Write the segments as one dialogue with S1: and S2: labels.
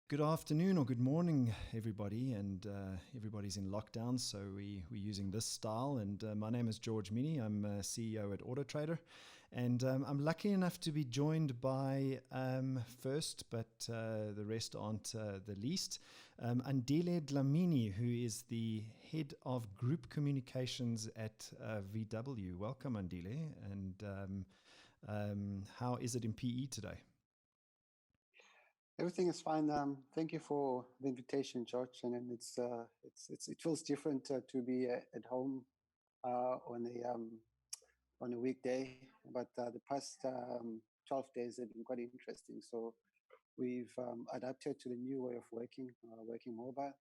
S1: Good afternoon or good morning, everybody, and everybody's in lockdown, so we're using this style. And my name is George Mienie. I'm CEO at AutoTrader, and I'm lucky enough to be joined by first, but the rest aren't the least, Andile Dlamini, who is the head of group communications at VW. Welcome, Andile, and how is it in PE today?
S2: Everything is fine. Thank you for the invitation, George. And then it feels different to be at home on a weekday. But the past 12 days have been quite interesting. So we've adapted to the new way of working mobile.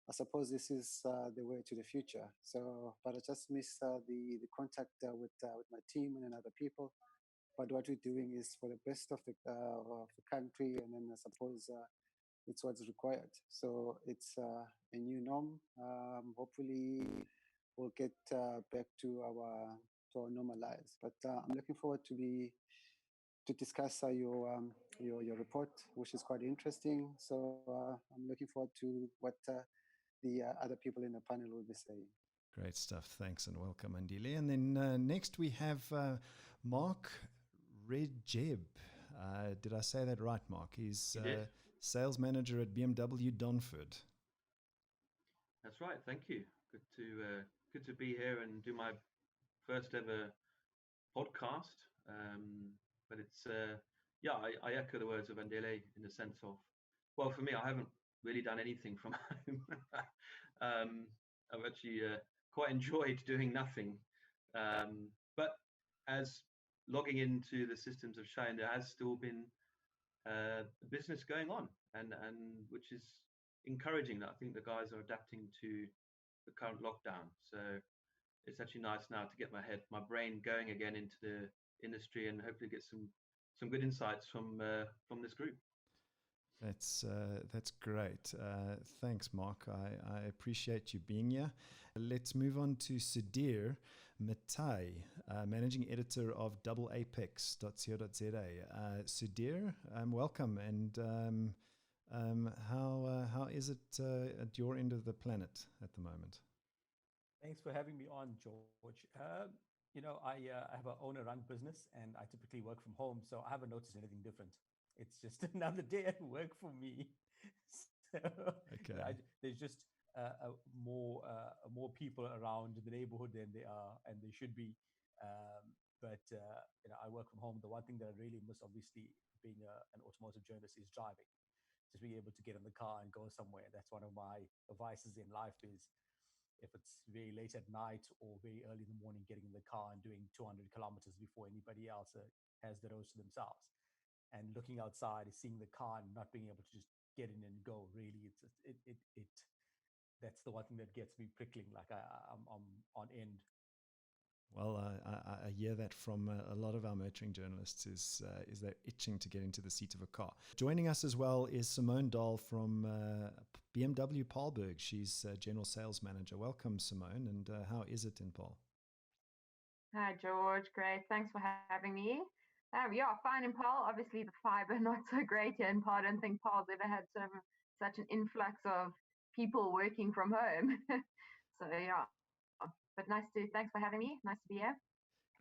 S2: I suppose this is the way to the future. So, but I just miss the contact with my team and other people. But what we're doing is for the best of the country, and then I suppose it's what's required. So it's a new norm. Hopefully, we'll get back to our normal lives. But I'm looking forward to discuss your report, which is quite interesting. So I'm looking forward to what the other people in the panel will be saying.
S1: Great stuff. Thanks and welcome, Andile. And then next we have Mark Rejeb. Did I say that right, Mark? He's sales manager at BMW Donford.
S3: That's right. Thank you. Good to be here and do my first ever podcast. But it's I echo the words of Andile in the sense of, well, for me, I haven't really done anything from home. I've actually quite enjoyed doing nothing. But as logging into the systems have shown, there has still been business going on, and which is encouraging. That I think the guys are adapting to the current lockdown. So it's actually nice now to get my brain going again into the industry and hopefully get some good insights from this group.
S1: That's great. Thanks, Mark. I appreciate you being here. Let's move on to Sudhir Matai, managing editor of doubleapex.co.za. Sudhir, welcome. And how is it at your end of the planet at the moment?
S4: Thanks for having me on, George. I have an owner-run business, and I typically work from home, so I haven't noticed anything different. It's just another day at work for me. So,
S1: okay.
S4: There's just more people around the neighborhood than they are, and they should be. But I work from home. The one thing that I really miss, obviously, being an automotive journalist, is driving. Just being able to get in the car and go somewhere. That's one of my advices in life is, if it's very late at night or very early in the morning, getting in the car and doing 200 kilometers before anybody else has the roads to themselves. And looking outside, seeing the car and not being able to just get in and go. Really, that's the one thing that gets me prickling. Like I'm on end.
S1: Well, I hear that from a lot of our motoring journalists is they're itching to get into the seat of a car. Joining us as well is Simone Dahl from BMW Paarlberg. She's General Sales Manager. Welcome, Simone. And how is it in Paarl?
S5: Hi, George. Great. Thanks for having me. Fine in Paarl. Obviously, the fiber not so great here in Paarl. I don't think Paarl's ever had such an influx of people working from home. So but thanks for having me. Nice to be here.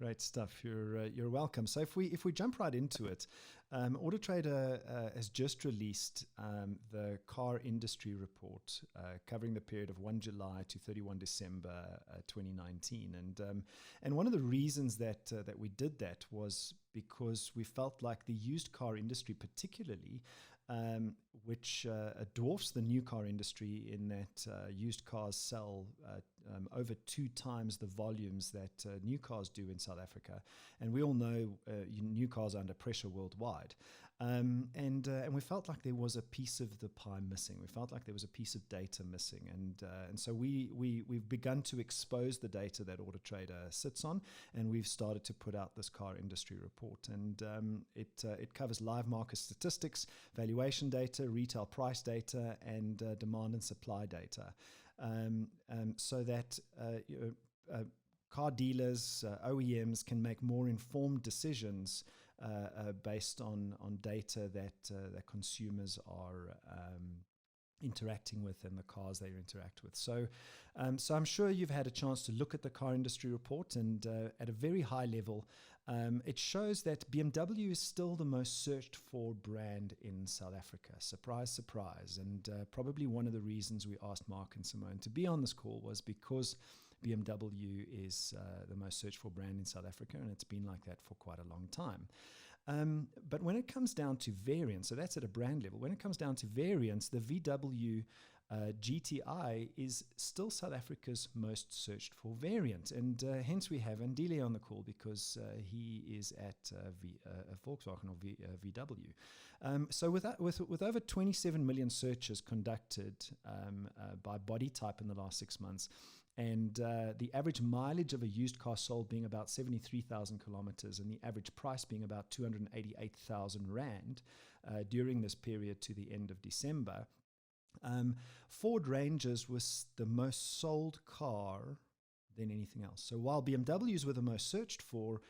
S1: Great stuff. You're welcome. So if we jump right into it, AutoTrader has just released the car industry report covering the period of 1 July to 31 December 2019. And one of the reasons that we did that was because we felt like the used car industry, particularly, which dwarfs the new car industry in that used cars sell over 2 times the volumes that new cars do in South Africa. And we all know new cars are under pressure worldwide. And we felt like there was a piece of the pie missing. We felt like there was a piece of data missing. And so we've begun to expose the data that AutoTrader sits on, and we've started to put out this car industry report. And it covers live market statistics, valuation data, retail price data, and demand and supply data. So that car dealers, OEMs can make more informed decisions based on data that consumers are interacting with and the cars they interact with. So I'm sure you've had a chance to look at the car industry report, and at a very high level, it shows that BMW is still the most searched for brand in South Africa. Surprise, surprise. And probably one of the reasons we asked Mark and Simone to be on this call was because BMW is the most searched for brand in South Africa, and it's been like that for quite a long time. But when it comes down to variance, so that's at a brand level, when it comes down to variance, the VW GTI is still South Africa's most searched for variant. And hence we have Andile on the call, because he is at Volkswagen or VW. So with over 27 million searches conducted by body type in the last 6 months, and the average mileage of a used car sold being about 73,000 kilometers, and the average price being about 288,000 Rand during this period to the end of December, Ford Rangers was the most sold car than anything else. So while BMWs were the most searched for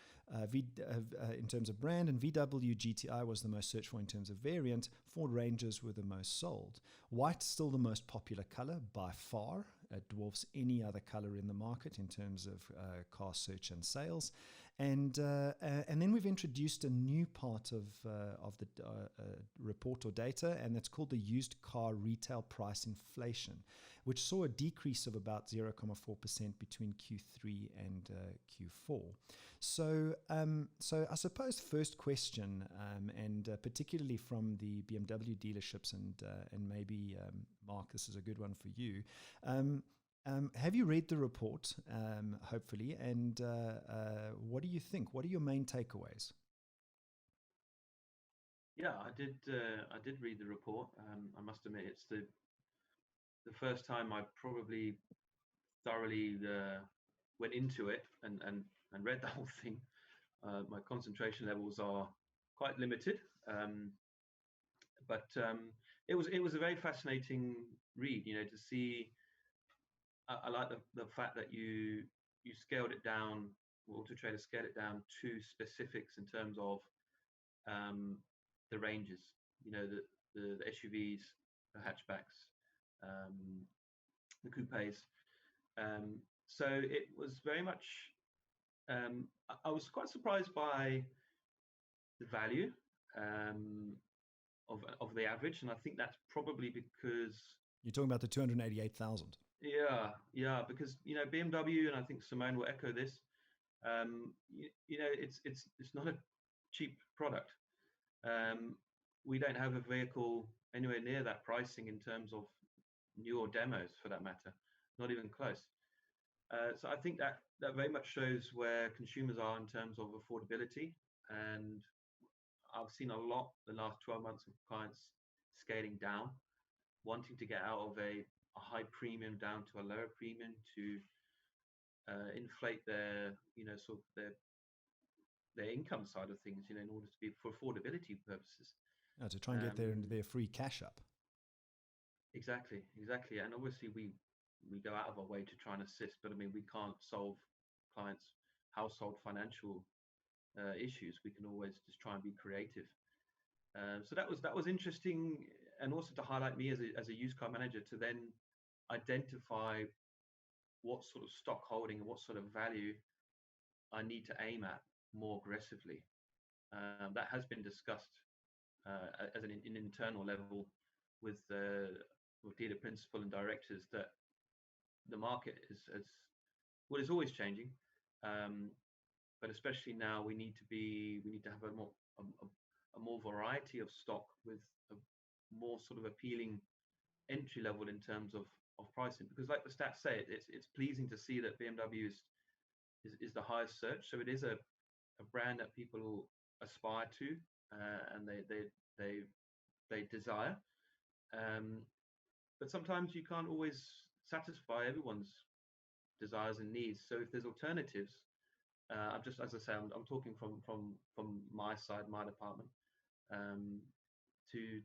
S1: in terms of brand, and VW GTI was the most searched for in terms of variant, Ford Rangers were the most sold. White still the most popular color by far. It dwarfs any other color in the market in terms of car search and sales. And then we've introduced a new part of the report or data, and that's called the used car retail price inflation, which saw a decrease of about 0.4% between Q3 and Q4. So I suppose first question, and particularly from the BMW dealerships, and maybe Mark, this is a good one for you. Have you read the report, hopefully, and what do you think? What are your main takeaways?
S3: Yeah, I did read the report. I must admit, it's the first time I probably thoroughly went into it and read the whole thing. My concentration levels are quite limited, but it was a very fascinating read. To see. I like the fact that you scaled it down. AutoTrader scaled it down to specifics in terms of the ranges. The SUVs, the hatchbacks, the coupes. So it was very much. I was quite surprised by the value of the average, and I think that's probably because
S1: you're talking about the 288,000.
S3: Yeah, because BMW, and I think Simone will echo this. It's not a cheap product. We don't have a vehicle anywhere near that pricing in terms of new or demos, for that matter, not even close. So I think that very much shows where consumers are in terms of affordability, and I've seen a lot the last 12 months of clients scaling down, wanting to get out of a high premium down to a lower premium to inflate their their income side of things, in order to be for affordability purposes.
S1: To try and get their free cash up.
S3: Exactly, and obviously we go out of our way to try and assist, but I mean, we can't solve clients' household financial issues. We can always just try and be creative. So that was interesting, and also to highlight me as a used car manager to then identify what sort of stock holding and what sort of value I need to aim at more aggressively. That has been discussed as an internal level with dealer principal and directors, that the market is always changing, but especially now we need to have a more variety of stock with a more sort of appealing entry level in terms of pricing, because like the stats say, it's pleasing to see that BMW is the highest search. So it is a brand that people aspire to, and they desire. But sometimes you can't always satisfy everyone's desires and needs. So if there's alternatives, I'm just, as I say, I'm talking from my side, my department, to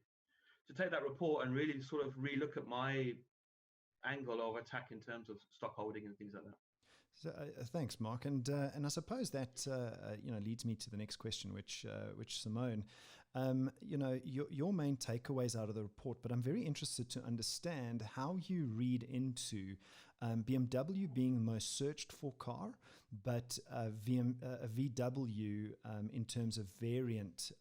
S3: take that report and really sort of relook at my angle of attack in terms of stock holding and things like that.
S1: So, thanks, Mark, and I suppose that leads me to the next question, which Simone, your main takeaways out of the report. But I'm very interested to understand how you read into BMW being the most searched for car, but VW in terms of variant,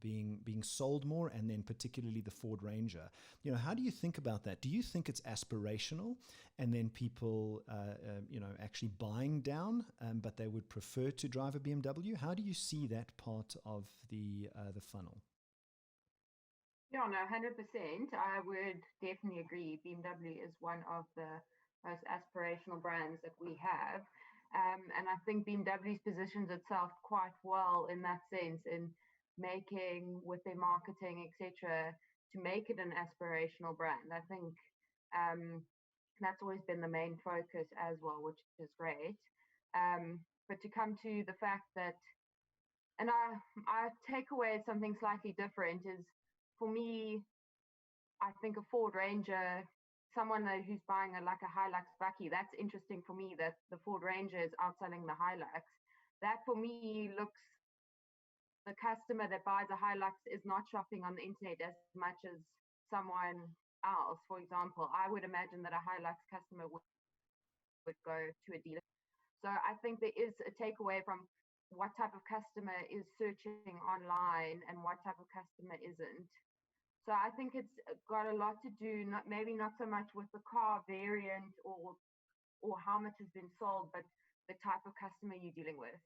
S1: being sold more, and then particularly the Ford Ranger. How do you think about that? Do you think it's aspirational, and then people, actually buying down, but they would prefer to drive a BMW? How do you see that part of the funnel?
S5: Yeah, no, 100%. I would definitely agree. BMW is one of the most aspirational brands that we have. And I think BMW positions itself quite well in that sense, in making, with their marketing, etc., to make it an aspirational brand. I think that's always been the main focus as well, which is great. But to come to the fact that, and I take away something slightly different, is for me, I think a Ford Ranger, someone who's buying a Hilux Bucky, that's interesting for me, that the Ford Ranger is outselling the Hilux. That for me looks, the customer that buys a Hilux is not shopping on the internet as much as someone else. For example, I would imagine that a Hilux customer would go to a dealer. So I think there is a takeaway from what type of customer is searching online and what type of customer isn't. So I think it's got a lot to do, maybe not so much with the car variant or how much has been sold, but the type of customer you're dealing with.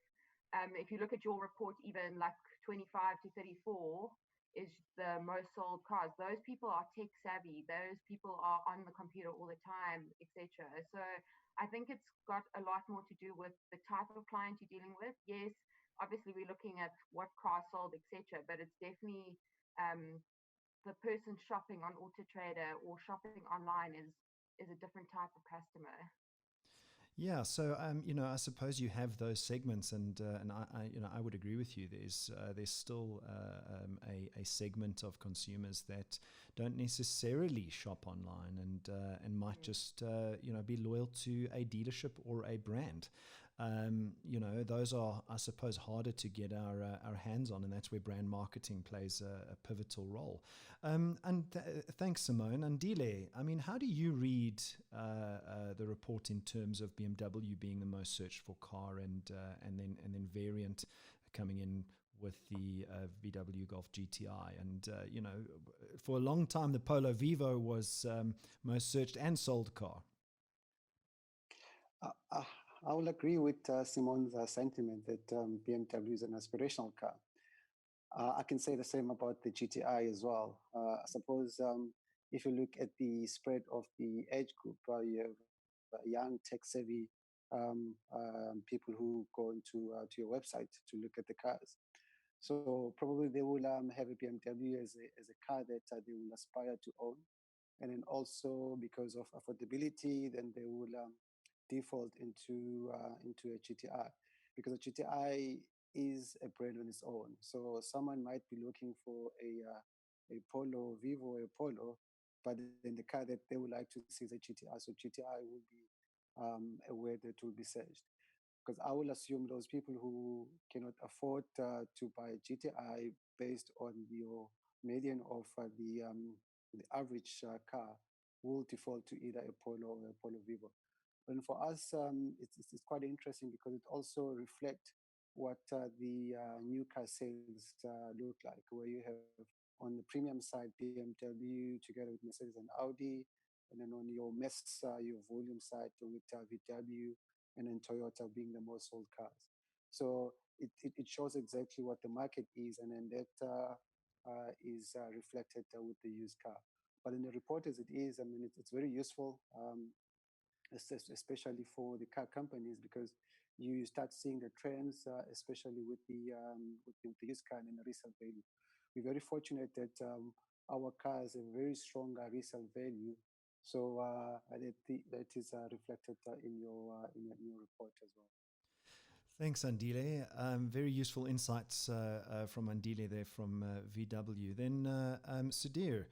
S5: If you look at your report, even like 25 to 34 is the most sold cars. Those people are tech savvy. Those people are on the computer all the time, etc. So I think it's got a lot more to do with the type of client you're dealing with. Yes, obviously we're looking at what cars sold, etc. But it's definitely the person shopping on AutoTrader or shopping online is a different type of customer.
S1: Yeah, so I suppose you have those segments, and I would agree with you. There's still a segment of consumers that don't necessarily shop online, and might just be loyal to a dealership or a brand. Those are, I suppose, harder to get our hands on, and that's where brand marketing plays a pivotal role. Thanks, Simone. And Dile, I mean, how do you read the report in terms of BMW being the most searched for car, and then variant coming in with the VW Golf GTI? And for a long time, the Polo Vivo was most searched and sold car.
S2: I will agree with Simone's sentiment that BMW is an aspirational car. I can say the same about the GTI as well. I suppose if you look at the spread of the age group, you have young, tech-savvy people who go into to your website to look at the cars. So probably they will have a BMW as a car that they will aspire to own. And then also because of affordability, then they will default into a GTI, because a GTI is a brand on its own. So someone might be looking for a Polo, Vivo, or a Polo, but then the car that they would like to see is a GTI. So GTI will be a word that will be searched, because I will assume those people who cannot afford to buy a GTI based on your median of the average car will default to either a Polo or a Polo Vivo. And for us, it's quite interesting because it also reflects what the new car sales look like, where you have on the premium side BMW together with Mercedes and Audi, and then on your mass, your volume side with VW, and then Toyota being the most sold cars. So it shows exactly what the market is, and then that is reflected with the used car. But in the report as it is, I mean, it's very useful. Especially for the car companies, because you start seeing the trends, especially with the used car and the resale value. We're very fortunate that our cars have very strong resale value, so that is reflected in your report as well.
S1: Thanks, Andile. Very useful insights from Andile there from VW. Then, Sudhir,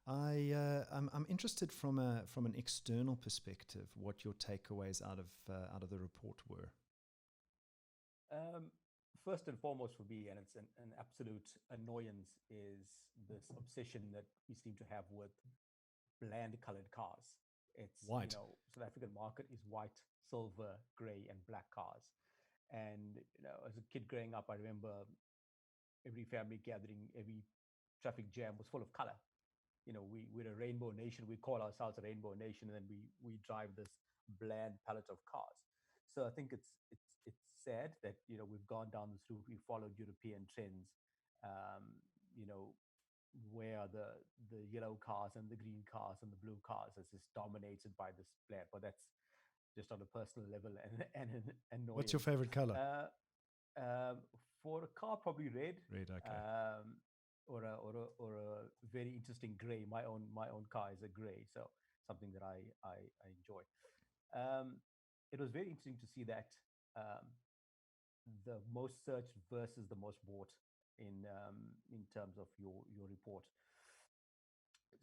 S1: I'm interested from an external perspective what your takeaways out of the report were.
S4: First and foremost for me, and it's an absolute annoyance, is this obsession that we seem to have with bland colored cars. It's
S1: White.
S4: South African market is white, silver, gray, and black cars. And as a kid growing up, I remember every family gathering, every traffic jam was full of color. We're a rainbow nation. We call ourselves a rainbow nation, and then we drive this bland palette of cars. So I think it's sad that we've gone down this route. We followed European trends. Um, you know, where the yellow cars and the green cars and the blue cars is just dominated by this bland. But that's just on a personal level and an annoyance.
S1: What's your favorite color?
S4: For a car, probably red.
S1: Red, okay.
S4: Or a very interesting gray. My own car is a gray, so something that I enjoy. It was very interesting to see that the most searched versus the most bought in terms of your report.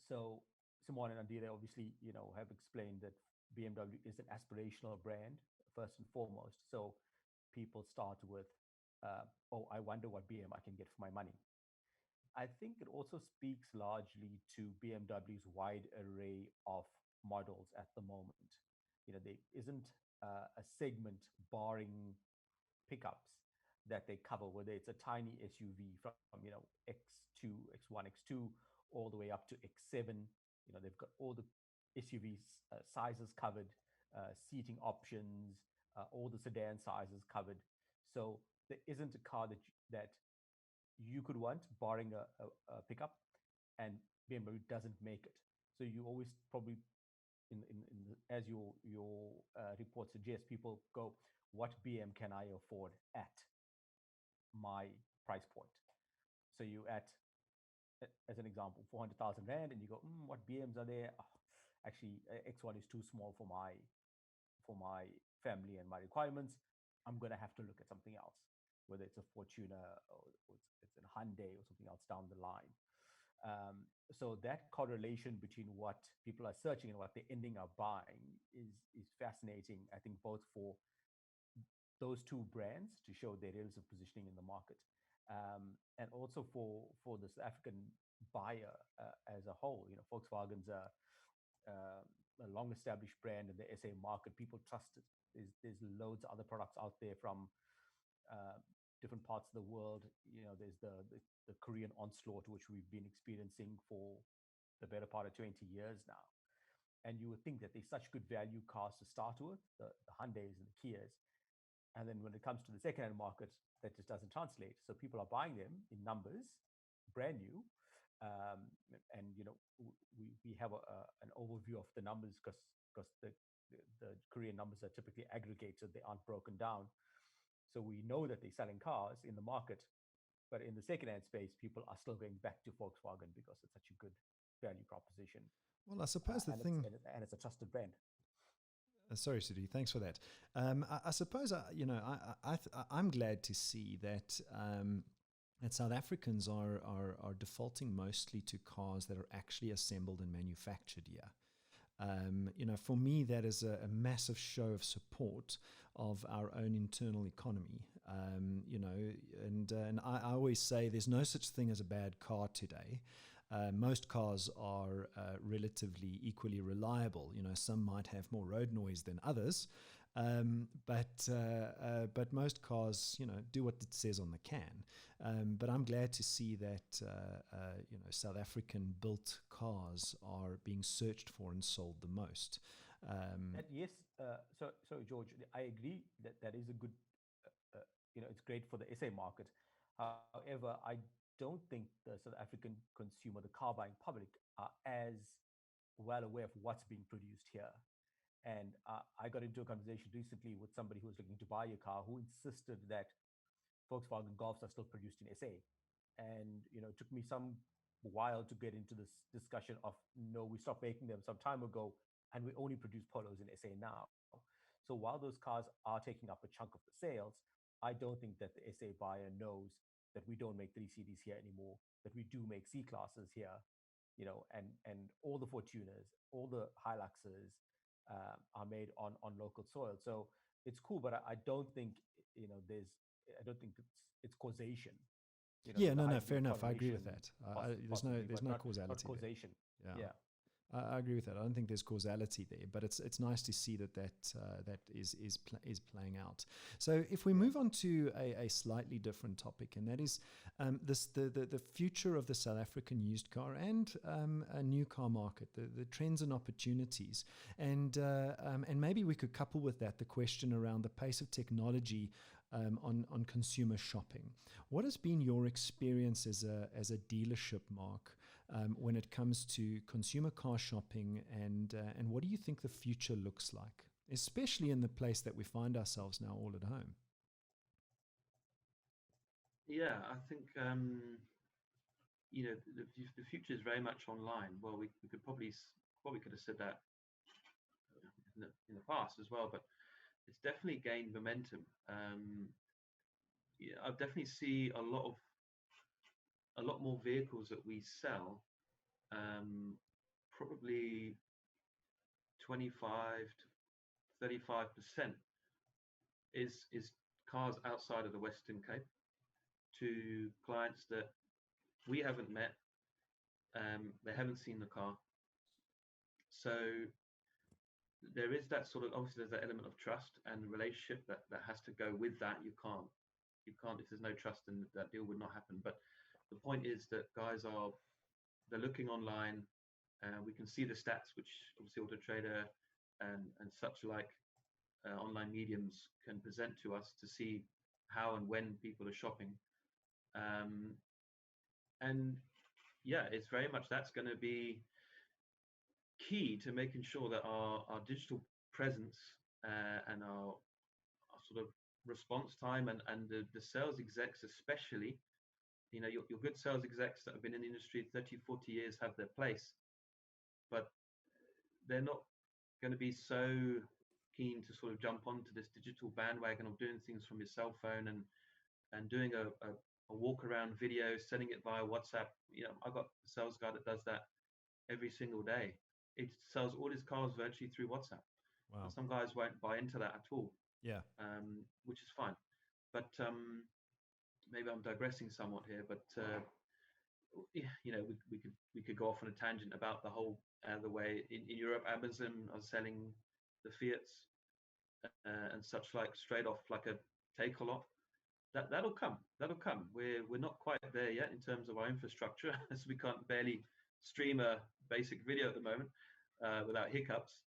S4: So Simon and Adira obviously have explained that BMW is an aspirational brand first and foremost. So people start with, oh, I wonder what BM I can get for my money. I think it also speaks largely to BMW's wide array of models at the moment. There isn't a segment barring pickups that they cover, whether it's a tiny SUV from X2, X1, X2, all the way up to X7. They've got all the SUV sizes covered, seating options, all the sedan sizes covered. So there isn't a car that you could want, barring a pickup, and BMW doesn't make it. So you always probably, as your report suggests, people go, what BM can I afford at my price point? So you at, as an example, 400,000 Rand, and you go, what BMs are there? Oh, actually, X1 is too small for my family and my requirements. I'm going to have to look at something else, whether it's a Fortuner or it's a Hyundai or something else down the line. So that correlation between what people are searching and what they're ending up buying is fascinating, I think, both for those two brands to show their relative positioning in the market, and also for the South African buyer as a whole. Volkswagen's a long-established brand in the SA market. People trust it. There's loads of other products out there from different parts of the world. There's the Korean onslaught, which we've been experiencing for the better part of 20 years now. And you would think that there's such good value cars to start with, the Hyundais and the Kias. And then when it comes to the second-hand market, that just doesn't translate. So people are buying them in numbers, brand new. And we have an overview of the numbers because the Korean numbers are typically aggregated; they aren't broken down. So we know that they're selling cars in the market, but in the second-hand space, people are still going back to Volkswagen because it's such a good value proposition.
S1: Well, I suppose
S4: and it's a trusted brand.
S1: Sorry, Sudi. Thanks for that. I suppose I'm glad to see that that South Africans are defaulting mostly to cars that are actually assembled and manufactured here. For me, that is a massive show of support of our own internal economy. And I always say there's no such thing as a bad car today. Most cars are relatively equally reliable. Some might have more road noise than others, but most cars, do what it says on the can. But I'm glad to see that South African built cars are being searched for and sold the most.
S4: Yes, so George, I agree that is a good. It's great for the SA market. However, I don't think the South African consumer, the car buying public, are as well aware of what's being produced here. And I got into a conversation recently with somebody who was looking to buy a car who insisted that Volkswagen Golfs are still produced in SA. And, it took me some while to get into this discussion of, no, we stopped making them some time ago and we only produce Polos in SA now. So while those cars are taking up a chunk of the sales, I don't think that the SA buyer knows that we don't make 3 Series here anymore, that we do make C classes here, and all the Fortuners, all the Hiluxes are made on local soil. So it's cool, but I don't think I don't think it's causation.
S1: Yeah,
S4: the high
S1: fair
S4: degree
S1: enough. I agree with
S4: correlation
S1: that.
S4: possibly,
S1: There's
S4: but
S1: no
S4: not
S1: causality there.
S4: causation.
S1: Yeah.
S4: Yeah.
S1: I agree with that. I don't think there's causality there, but it's nice to see that is playing out. So if we move on to a slightly different topic, and that is the future of the South African used car and a new car market, the trends and opportunities, and maybe we could couple with that the question around the pace of technology on consumer shopping. What has been your experience as a dealership, Mark? When it comes to consumer car shopping, and what do you think the future looks like, especially in the place that we find ourselves now, all at home?
S3: Yeah, I think the future is very much online. Well, we could probably could have said that in the past as well, but it's definitely gained momentum. Yeah, I definitely see a lot more vehicles that we sell. Probably 25 to 35% is cars outside of the Western Cape to clients that we haven't met. They haven't seen the car, so there is that sort of, obviously there's that element of trust and relationship that has to go with that. You can't if there's no trust, then that deal would not happen. But the point is that they're looking online. We can see the stats, which obviously AutoTrader and such like online mediums can present to us to see how and when people are shopping. And yeah, it's very much that's going to be key to making sure that our digital presence and our sort of response time and the sales execs especially, your good sales execs that have been in the industry 30, 40 years have their place, but they're not going to be so keen to sort of jump onto this digital bandwagon of doing things from your cell phone and doing a walk around video, sending it via WhatsApp. I've got a sales guy that does that every single day. It sells all his cars virtually through WhatsApp.
S1: Wow.
S3: And some guys won't buy into that at all.
S1: Yeah.
S3: Which is fine. But maybe I'm digressing somewhat here, but we could go off on a tangent about the whole the way in Europe Amazon are selling the Fiats and such like straight off like a take a lot. That'll come. We're not quite there yet in terms of our infrastructure, as we can't barely stream a basic video at the moment without hiccups.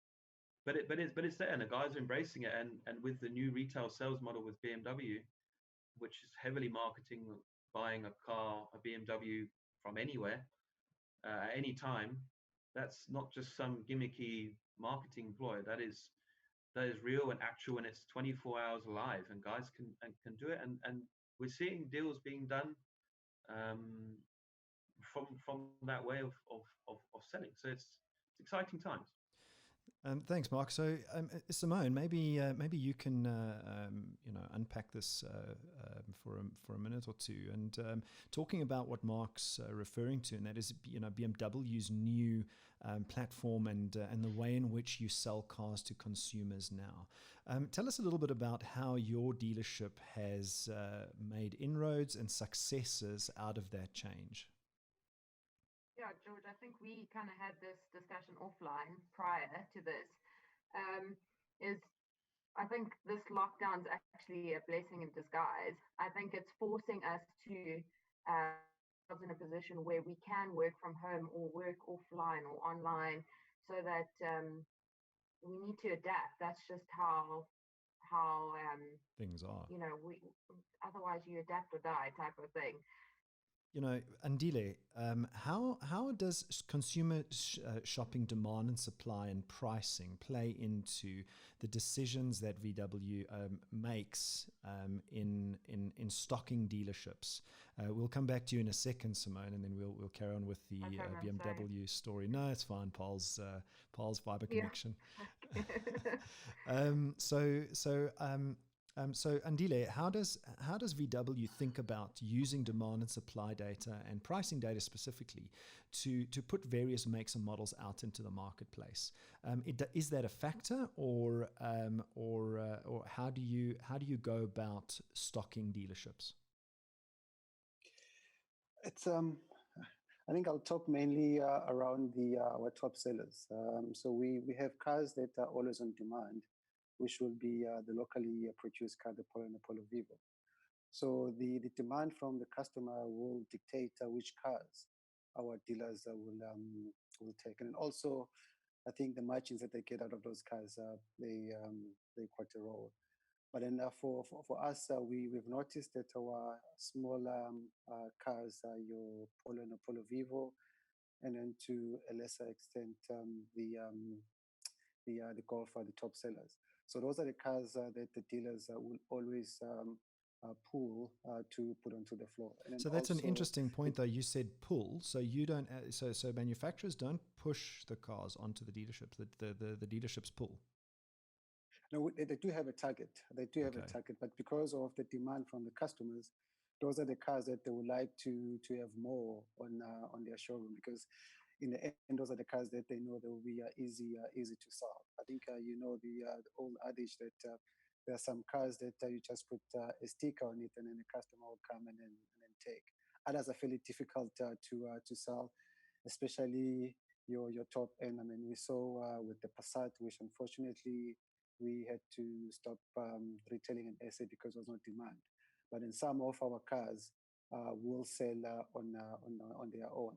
S3: But it's there, and the guys are embracing it. And with the new retail sales model with BMW, which is heavily marketing buying a car, a BMW from anywhere, at any time, that's not just some gimmicky marketing ploy. That is real and actual, and it's 24 hours live, and guys can do it. And we're seeing deals being done from that way of selling. So it's exciting times.
S1: Thanks, Mark. So, Simone, maybe you can unpack this for a minute or two, and talking about what Mark's referring to, and that is BMW's new platform and the way in which you sell cars to consumers now. Tell us a little bit about how your dealership has made inroads and successes out of that change.
S5: Yeah, George, I think we kind of had this discussion offline prior to this. I think this lockdown's actually a blessing in disguise. I think it's forcing us to in a position where we can work from home or work offline or online, so that we need to adapt. That's just how
S1: things are.
S5: We otherwise you adapt or die type of thing.
S1: Andile, how does consumer shopping demand and supply and pricing play into the decisions that VW makes in stocking dealerships? We'll come back to you in a second, Simone, and then we'll carry on with the BMW story. No, it's fine. Paul's fiber connection. So Andile, how does VW think about using demand and supply data and pricing data specifically to put various makes and models out into the marketplace? Is that a factor, or how do you go about stocking dealerships?
S2: It's I think I'll talk mainly around our top sellers. So we have cars that are always on demand, which will be the locally produced car, the Polo and the Polo Vivo. So the demand from the customer will dictate which cars our dealers will take, and also I think the margins that they get out of those cars they quite a role. But then for us, we've noticed that our small cars, your Polo and the Polo Vivo, and then to a lesser extent the Golf are the top sellers. So those are the cars that the dealers will always pull to put onto the floor. And
S1: so that's an interesting point, though. You said pull, so you don't. So manufacturers don't push the cars onto the dealerships. The dealerships pull.
S2: No, they do have a target. They do have a target, but because of the demand from the customers, those are the cars that they would like to have more on their showroom, because in the end, those are the cars that they know they will be easy to sell. I think the old adage that there are some cars that you just put a sticker on it and then the customer will come and then take. Others are fairly difficult to sell, especially your top end. I mean, we saw with the Passat, which unfortunately we had to stop retailing in SA because there was no demand. But in some of our cars will sell on their own.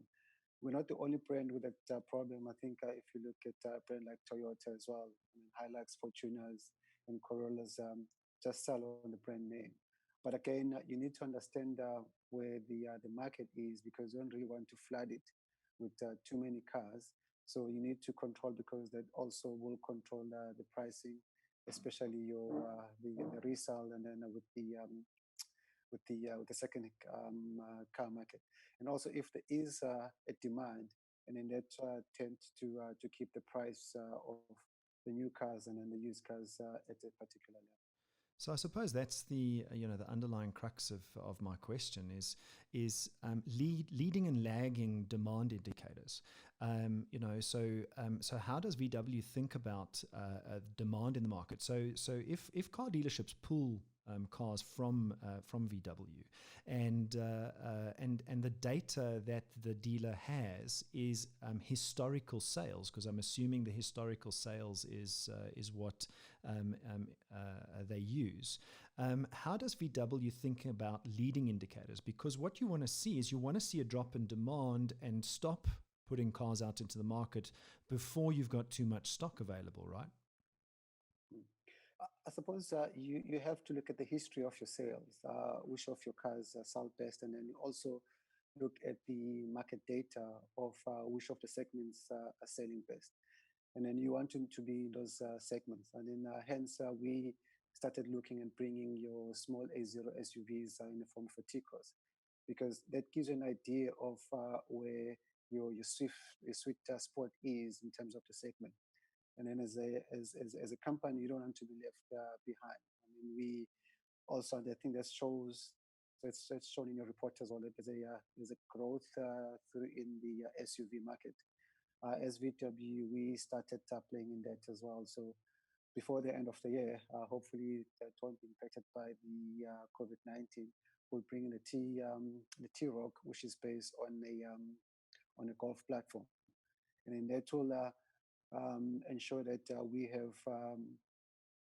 S2: We're not the only brand with that problem. I think if you look at a brand like Toyota as well, I mean, Hilux, Fortuners, and Corollas just sell on the brand name. But again, you need to understand where the market is, because you don't really want to flood it with too many cars. So you need to control, because that also will control the pricing, especially the resale, and then with the second car market. And also, if there is a demand, and then that tends to keep the price of the new cars and then the used cars at a particular level.
S1: So I suppose that's the underlying crux of my question is leading and lagging demand indicators. So how does VW think about demand in the market? So if car dealerships pull cars from VW, and the data that the dealer has is historical sales, because I'm assuming the historical sales is what they use. How does VW think about leading indicators? Because what you want to see is a drop in demand and stop putting cars out into the market before you've got too much stock available, right?
S2: I suppose you have to look at the history of your sales, which of your cars sell best, and then you also look at the market data of which of the segments are selling best. And then you want them to be in those segments. And then hence we started looking and bringing your small A0 SUVs in the form of a T-Cross, because that gives you an idea of where your sweet spot is in terms of the segment. And then as a company, you don't want to be left behind. I mean, we also, I think that shows, it's shown in your report as well, that there's a growth through in the SUV market. As VW, we started playing in that as well. So before the end of the year, hopefully that won't be impacted by the COVID-19. We'll bring in the T-Roc, which is based on a Golf platform, and then that will ensure that we have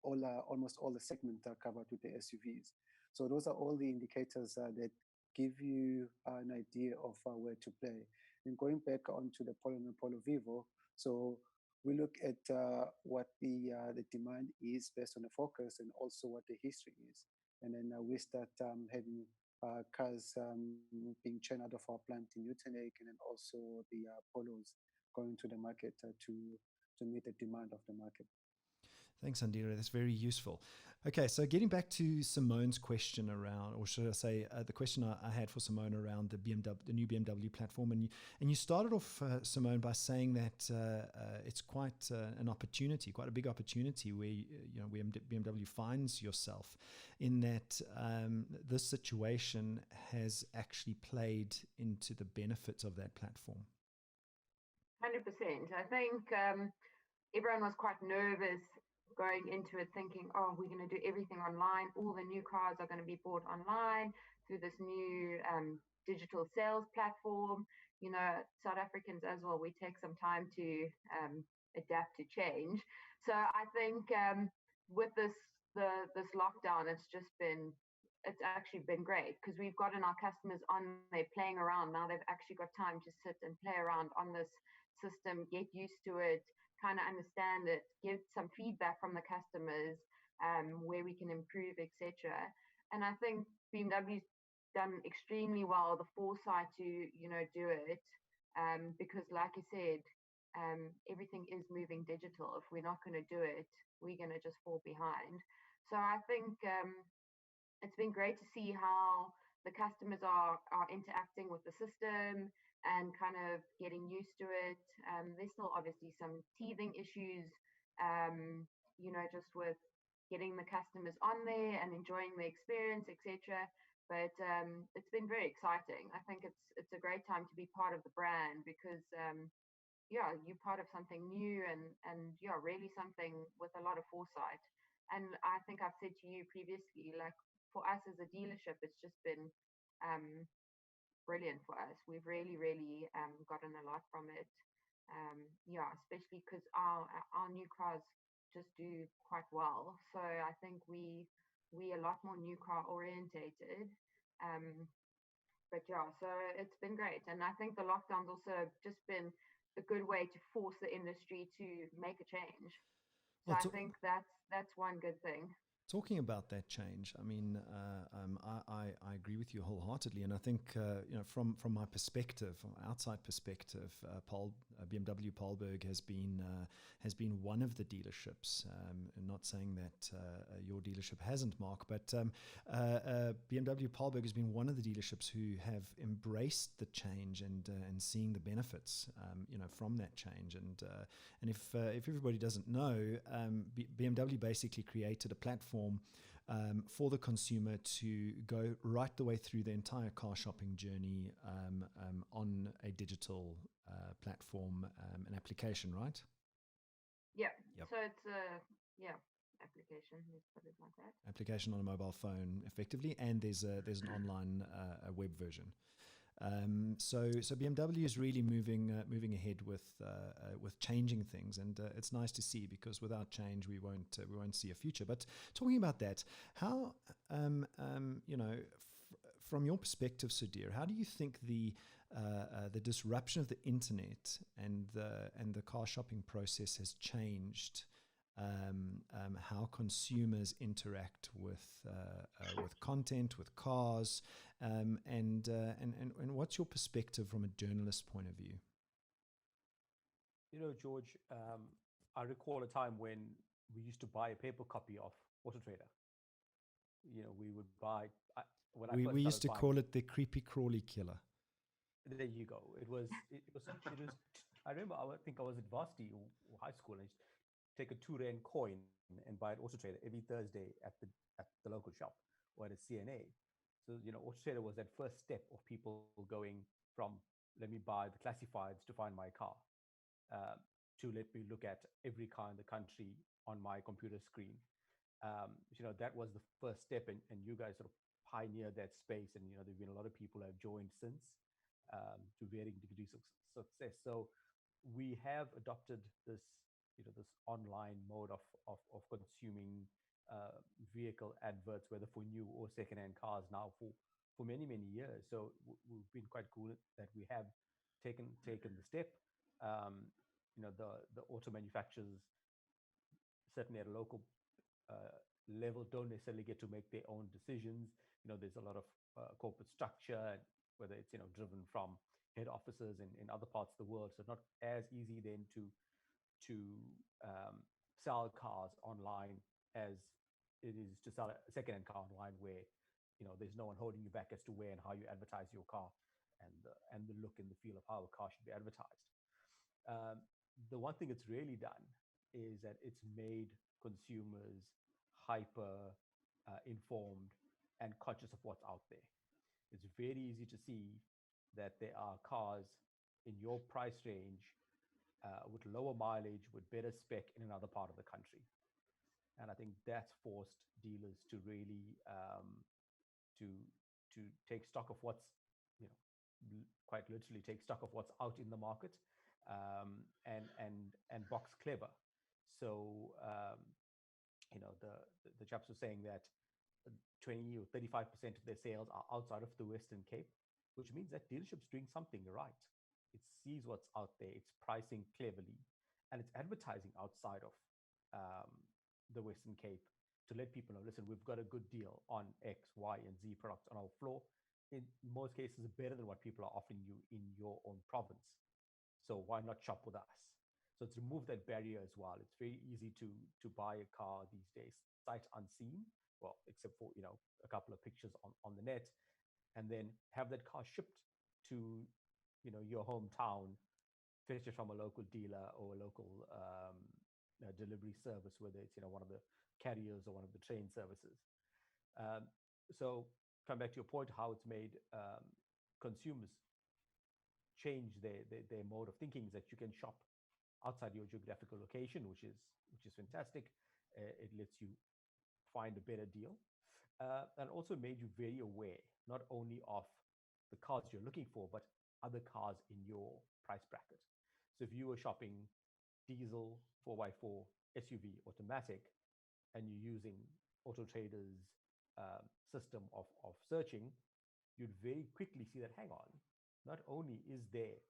S2: almost all the segments are covered with the SUVs. So those are all the indicators that give you an idea of where to play. And going back onto the Polo and the Polo Vivo, so we look at what the demand is based on the focus, and also what the history is. And then we start having cars being churned out of our plant in Newton Lake, and then also the Polos going to the market to meet the demand of the market.
S1: Thanks, Andira. That's very useful. Okay, so getting back to Simone's question around, or should I say, the question I had for Simone around the new BMW platform, and you started off, Simone, by saying that it's quite an opportunity, quite a big opportunity where where BMW finds yourself in that this situation has actually played into the benefits of that platform.
S5: 100%. I think everyone was quite nervous going into it thinking, oh, we're going to do everything online. All the new cars are going to be bought online through this new digital sales platform. South Africans as well, we take some time to adapt to change. So I think with this lockdown, it's actually been great because we've gotten our customers on there playing around. Now they've actually got time to sit and play around on this system, get used to it, kind of understand it, give some feedback from the customers, where we can improve, etc. And I think BMW's done extremely well, the foresight to do it, because like you said, everything is moving digital. If we're not going to do it, we're going to just fall behind. So I think it's been great to see how the customers are interacting with the system and kind of getting used to it. There's still obviously some teething issues, just with getting the customers on there and enjoying the experience, etc. But it's been very exciting. I think it's a great time to be part of the brand because, you're part of something new and really something with a lot of foresight. And I think I've said to you previously, like for us as a dealership, it's just been brilliant for us. We've really, really gotten a lot from it. Especially because our new cars just do quite well. So I think we a lot more new car orientated. So it's been great. And I think the lockdown's also just been a good way to force the industry to make a change. So I think that's one good thing.
S1: Talking about that change, I mean, I agree with you wholeheartedly, and I think from my perspective, from outside perspective, BMW Paarlberg has been one of the dealerships. Not saying that your dealership hasn't, Mark, but BMW Paarlberg has been one of the dealerships who have embraced the change and seeing the benefits, from that change. And if everybody doesn't know, BMW basically created a platform for the consumer to go right the way through the entire car shopping journey on a digital platform, an application, right?
S5: Yep. So it's application. Let's put it like that.
S1: Application on a mobile phone, effectively, and there's an online web version. So BMW is really moving ahead with changing things, and it's nice to see, because without change we won't see a future. But talking about that, how from your perspective, Sudhir, how do you think the disruption of the internet and the car shopping process has changed how consumers interact with content, with cars, and what's your perspective from a journalist point of view?
S4: George, I recall a time when we used to buy a paper copy of AutoTrader. We would buy.
S1: We used to call it the creepy crawly killer.
S4: There you go. It was. I remember. I think I was at varsity or high school, and I used to take a 2 rand coin and buy an AutoTrader every Thursday at the local shop or at a CNA. So AutoTrader was that first step of people going from let me buy the classifieds to find my car, to let me look at every car in the country on my computer screen. That was the first step, and you guys sort of pioneered that space. And there've been a lot of people who have joined since, to varying degrees of success. So we have adopted this this online mode of consuming vehicle adverts, whether for new or second-hand cars, now for many years. So we've been quite cool that we have taken the step. The auto manufacturers, certainly at a local level, don't necessarily get to make their own decisions. There's a lot of corporate structure, whether it's driven from head offices in other parts of the world. So it's not as easy then to sell cars online as it is to sell a second-hand car online, where there's no one holding you back as to where and how you advertise your car, and the look and the feel of how a car should be advertised. The one thing it's really done is that it's made consumers hyper informed and conscious of what's out there. It's very easy to see that there are cars in your price range with lower mileage, with better spec in another part of the country. And I think that's forced dealers to really to take stock of what's, quite literally take stock of what's out in the market, and box clever. So the chaps were saying that 20 or 35% of their sales are outside of the Western Cape, which means that dealership's doing something right. It sees what's out there, it's pricing cleverly, and it's advertising outside of the Western Cape to let people know, listen, we've got a good deal on X, Y, and Z products on our floor. In most cases, better than what people are offering you in your own province. So why not shop with us? So it's removed that barrier as well. It's very easy to buy a car these days, sight unseen, well, except for a couple of pictures on the net, and then have that car shipped to your hometown, fetch it from a local dealer or a local delivery service, whether it's one of the carriers or one of the train services. So come back to your point, how it's made consumers change their mode of thinking, is that you can shop outside your geographical location, which is fantastic. It lets you find a better deal, and also made you very aware not only of the cars you're looking for, but other cars in your price bracket. So if you were shopping diesel 4x4 SUV automatic, and you're using AutoTrader's system of searching, you'd very quickly see that, hang on, not only is there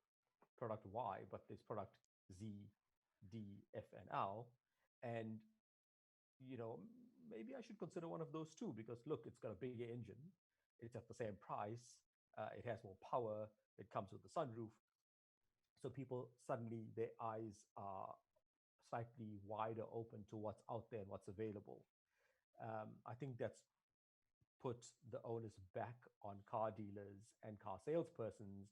S4: product Y, but there's product Z, D, F, and L, and maybe I should consider one of those too, because look, it's got a bigger engine, it's at the same price, it has more power, it comes with a sunroof. So people suddenly, their eyes are slightly wider open to what's out there and what's available. I think that's put the onus back on car dealers and car salespersons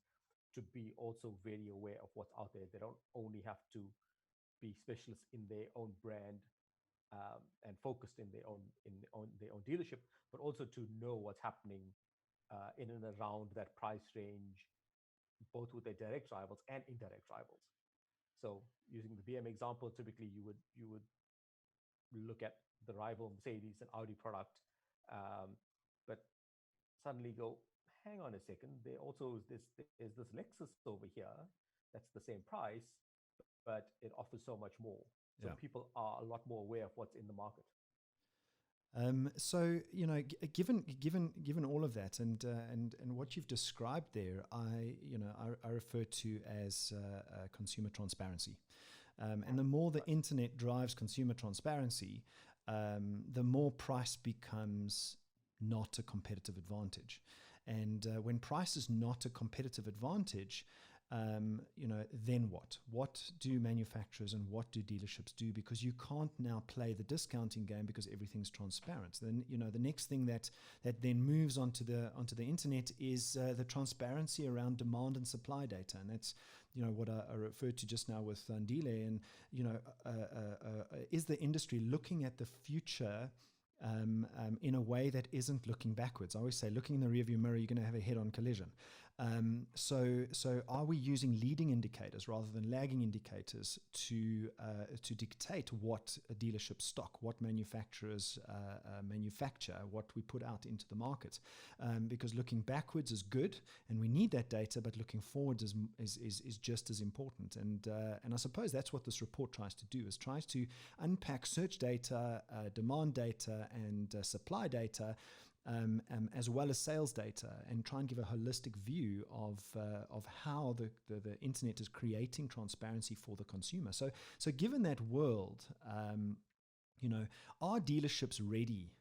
S4: to be also very aware of what's out there. They don't only have to be specialists in their own brand and focused in their own dealership, but also to know what's happening in and around that price range, both with their direct rivals and indirect rivals. So using the BM example, typically you would look at the rival Mercedes and Audi product, but suddenly go, hang on a second, there also is this Lexus over here that's the same price, but it offers so much more. So people are a lot more aware of what's in the market.
S1: So given all of that and what you've described there, I refer to as consumer transparency, and the more the internet drives consumer transparency, the more price becomes not a competitive advantage. And when price is not a competitive advantage, then what? What do manufacturers and what do dealerships do? Because you can't now play the discounting game because everything's transparent. Then the next thing that then moves onto the internet is the transparency around demand and supply data, and that's what I referred to just now with Andile. And is the industry looking at the future in a way that isn't looking backwards? I always say, looking in the rearview mirror, you're going to have a head-on collision. So are we using leading indicators rather than lagging indicators to dictate what a dealership stock, what manufacturers manufacture, what we put out into the market? Because looking backwards is good, and we need that data, but looking forward is just as important. And I suppose that's what this report tries to do, is tries to unpack search data, demand data, and supply data, as well as sales data, and try and give a holistic view of how the internet is creating transparency for the consumer. So given that world, are dealerships ready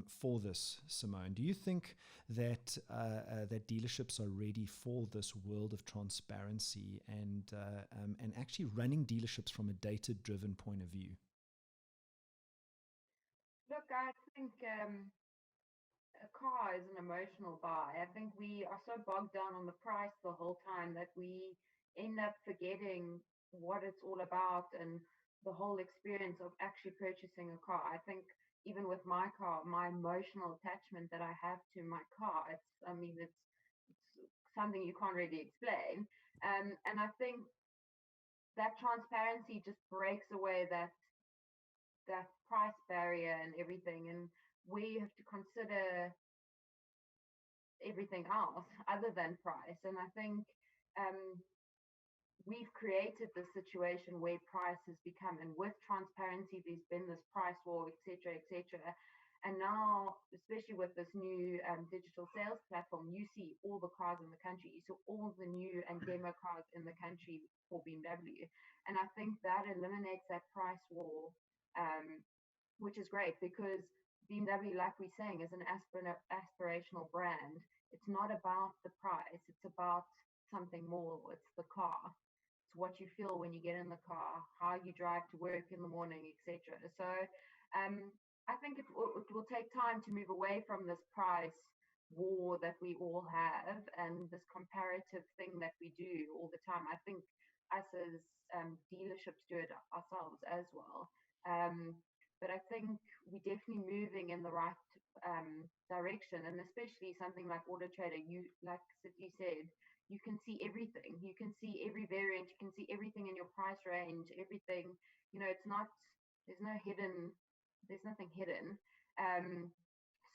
S1: for this, Simone? Do you think that that dealerships are ready for this world of transparency and actually running dealerships from a data-driven point of view?
S5: think a car is an emotional buy. I think we are so bogged down on the price the whole time that we end up forgetting what it's all about and the whole experience of actually purchasing a car. I think even with my car, my emotional attachment that I have to my car, it's something you can't really explain. And I think that transparency just breaks away that price barrier and everything, and where you have to consider everything else other than price. And I think um, we've created this situation where price has become, and with transparency, there's been this price war, etc., etc. And now, especially with this new digital sales platform, you see all the cars in the country. You saw all the new and demo cars in the country for BMW. And I think that eliminates that price war, um, which is great because BMW, like we're saying, is an aspirational brand. It's not about the price, it's about something more. It's the car. It's what you feel when you get in the car, how you drive to work in the morning, etc. So I think it will take time to move away from this price war that we all have and this comparative thing that we do all the time. I think us as dealerships do it ourselves as well. Um, but I think we're definitely moving in the right direction, and especially something like AutoTrader. You, like you said, you can see everything. You can see every variant. You can see everything in your price range. Everything. It's not. There's no hidden. There's nothing hidden.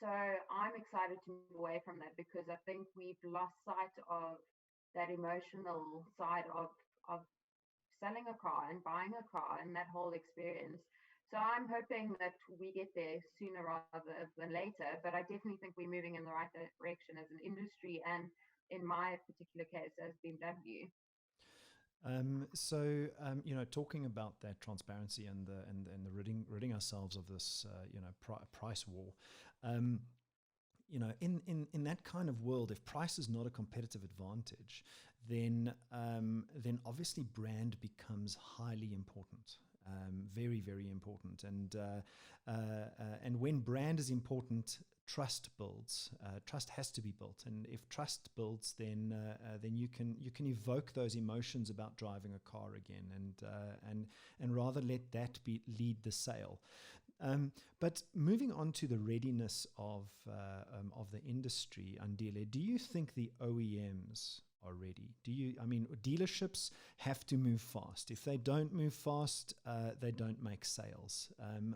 S5: So I'm excited to move away from that because I think we've lost sight of that emotional side of selling a car and buying a car and that whole experience. So I'm hoping that we get there sooner rather than later, but I definitely think we're moving in the right direction as an industry and in my particular case as BMW.
S1: Talking about that transparency and the ridding ourselves of this, price war. In that kind of world, if price is not a competitive advantage, then obviously brand becomes highly important. Very, very important, and when brand is important, trust builds. Trust has to be built, and if trust builds, then you can evoke those emotions about driving a car again, and rather let that lead the sale. But moving on to the readiness of the industry, Andile, do you think the OEMs are ready? Dealerships have to move fast. If they don't move fast, they don't make sales.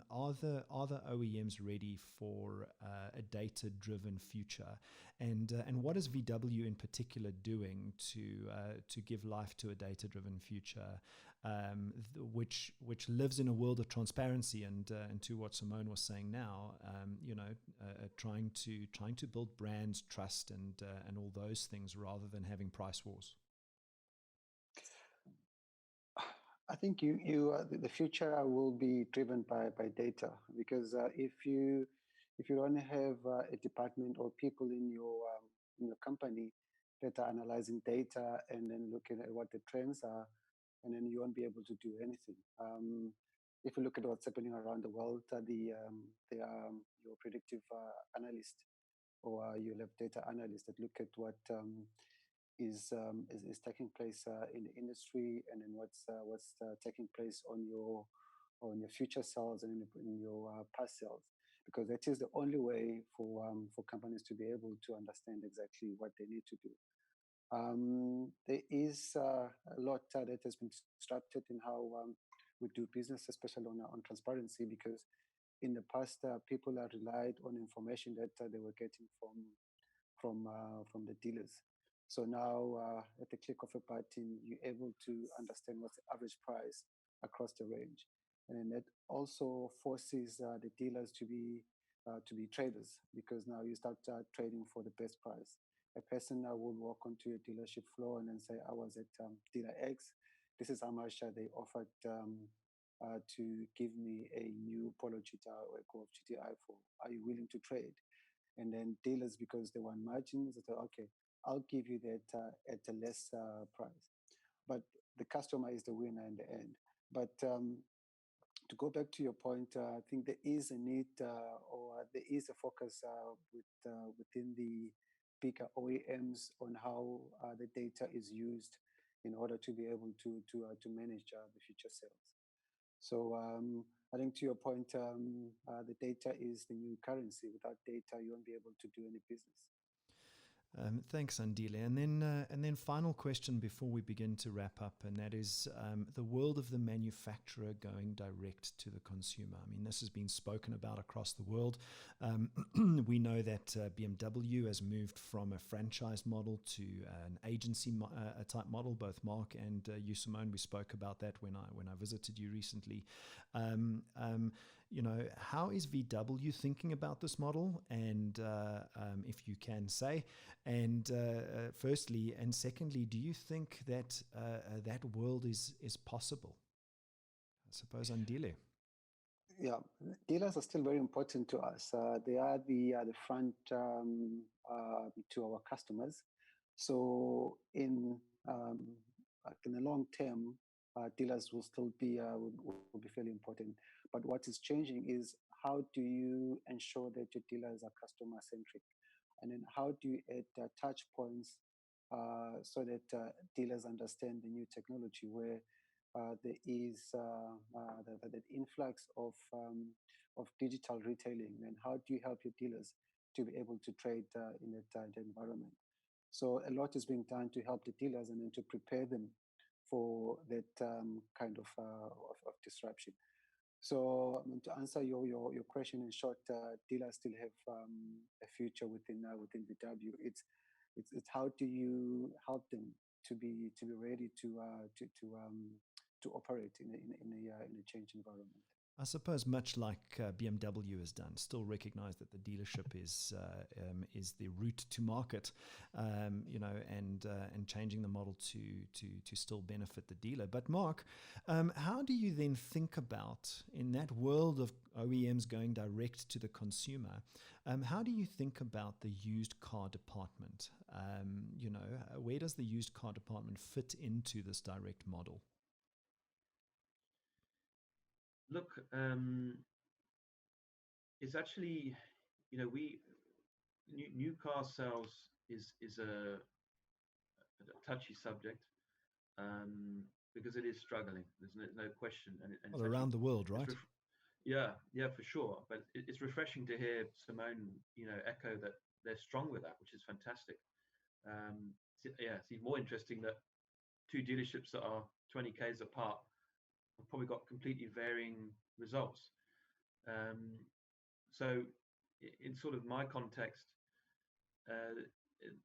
S1: Are the OEMs ready for a data-driven future? And what is VW in particular doing to give life to a data-driven future, which lives in a world of transparency and to what Simone was saying now, trying to build brands, trust, and all those things rather than having price wars?
S2: I think the future will be driven by data, because if you only have a department or people in your company that are analyzing data and then looking at what the trends are, and then you won't be able to do anything. If you look at what's happening around the world, your predictive analyst, or you'll have data analysts that look at what is taking place in the industry, and then what's taking place on your future sales and in your past sales, because that is the only way for companies to be able to understand exactly what they need to do. There is a lot that has been disrupted in how we do business, especially on transparency, because in the past people have relied on information that they were getting from the dealers. So now, at the click of a button, you're able to understand what's the average price across the range, and then that also forces the dealers to be traders, because now you start trading for the best price. A person will walk onto a dealership floor and then say, "I was at dealer X. This is how much they offered to give me a new Polo GTI or a Golf GTI for. Are you willing to trade?" And then dealers, because they want margins, they say, "Okay, I'll give you that at a less price." But the customer is the winner in the end. But to go back to your point, I think there is a need or there is a focus within the bigger OEMs on how the data is used in order to be able to manage the future sales. So I think to your point, the data is the new currency. Without data, you won't be able to do any business.
S1: Thanks, Andile. And then final question before we begin to wrap up, and that is the world of the manufacturer going direct to the consumer. I mean, this has been spoken about across the world. We know that BMW has moved from a franchise model to an agency type model. Both Mark and you, Simone, we spoke about that when I visited you recently. You know, how is VW thinking about this model? And if you can say, and firstly, and secondly, do you think that that world is possible? I suppose, Andile.
S2: Yeah, dealers are still very important to us. They are the front to our customers. So in the long term, dealers will still be will be fairly important. But what is changing is how do you ensure that your dealers are customer centric, and then how do you add touch points so that dealers understand the new technology where there is the influx of digital retailing, and how do you help your dealers to be able to trade in that environment? So a lot is being done to help the dealers and then to prepare them for that kind of disruption. So to answer your question in short, dealers still have a future within VW. It's how do you help them to be ready to operate in a changed environment.
S1: I suppose, much like BMW has done, still recognize that the dealership is the route to market, you know, and changing the model to still benefit the dealer. But Mark, how do you then think about, in that world of OEMs going direct to the consumer, how do you think about the used car department? You know, where does the used car department fit into this direct model?
S3: Look, it's actually, you know, new car sales is a touchy subject because it is struggling. There's no question. And
S1: well, around the world, right?
S3: Yeah, for sure. But it's refreshing to hear Simone, you know, echo that they're strong with that, which is fantastic. It's even more interesting that two dealerships that are 20 k's apart have probably got completely varying results. So in sort of my context,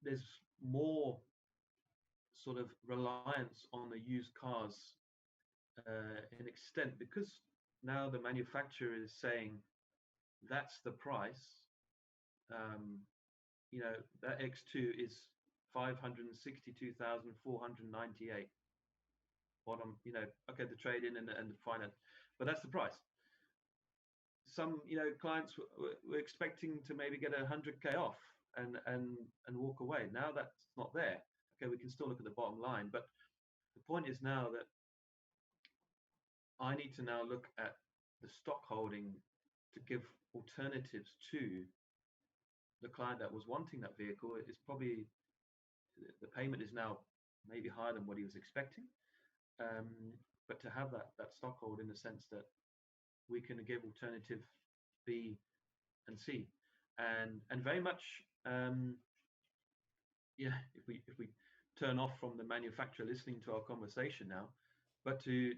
S3: there's more sort of reliance on the used cars in extent, because now the manufacturer is saying that's the price. You know, that X2 is 562,498. Bottom, you know, okay, the trade-in and the finance, but that's the price. Some, you know, clients were expecting to maybe get 100k off and walk away. Now that's not there. Okay, we can still look at the bottom line, but the point is now that I need to now look at the stock holding to give alternatives to the client that was wanting that vehicle. It's probably, the payment is now maybe higher than what he was expecting. But to have that stock hold, in the sense that we can give alternative B and C, and very much, if we turn off from the manufacturer listening to our conversation now, but to